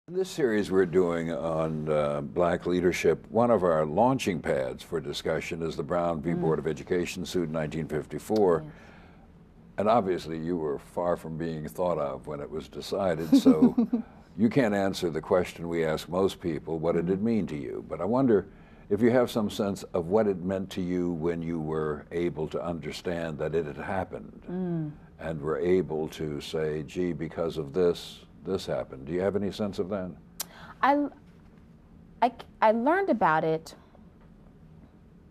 In this series we're doing on black leadership, one of our launching pads for discussion is the Brown v. Board of Education suit in 1954. Yes. And obviously you were far from being thought of when it was decided, so you can't answer the question we ask most people, what did it mean to you? But I wonder if you have some sense of what it meant to you when you were able to understand that it had happened and were able to say, gee, because of this happened. Do you have any sense of that? I learned about it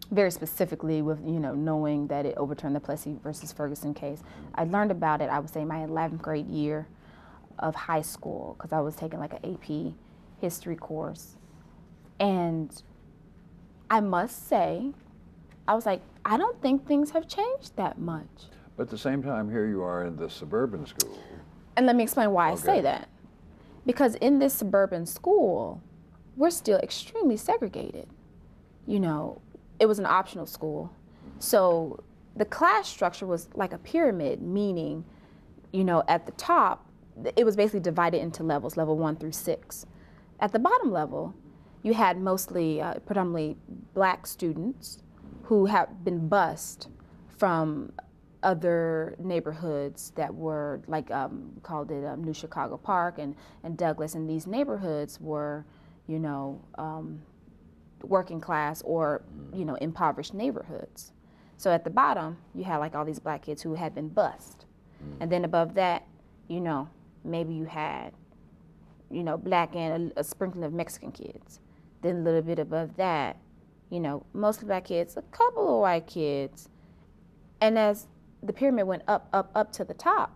very specifically with, knowing that it overturned the Plessy versus Ferguson case. I learned about it, I would say, my 11th grade year of high school, because I was taking like an AP history course. And I must say, I was like, I don't think things have changed that much. But at the same time, here you are in the suburban school. And let me explain why I Okay. say that. Because in this suburban school, we're still extremely segregated. It was an optional school. So the class structure was like a pyramid, meaning, at the top, it was basically divided into levels, level 1 through 6. At the bottom level, you had mostly, predominantly black students who have been bused from other neighborhoods that were like, called it New Chicago Park and Douglas, and these neighborhoods were, working class or, impoverished neighborhoods. So at the bottom, you had like all these black kids who had been bused. And then above that, maybe you had, black and a sprinkling of Mexican kids. Then a little bit above that, mostly black kids, a couple of white kids. And as the pyramid went up to the top,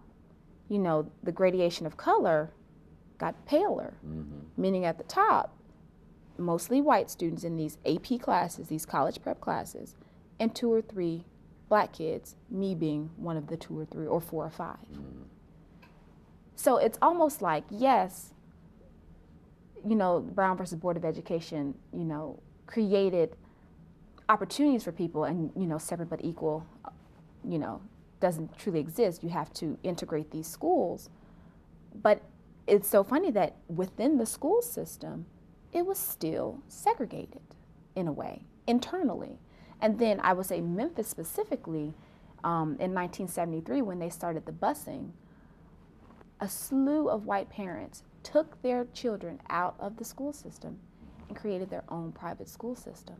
the gradation of color got paler, meaning at the top, mostly white students in these AP classes, these college prep classes, and 2 or 3 black kids, me being one of the 2 or 3 or 4 or 5. So it's almost like, yes, Brown versus Board of Education, created opportunities for people, and, separate but equal, doesn't truly exist. You have to integrate these schools. But it's so funny that within the school system, it was still segregated in a way, internally. And then I would say Memphis specifically, in 1973, when they started the busing, a slew of white parents took their children out of the school system and created their own private school system.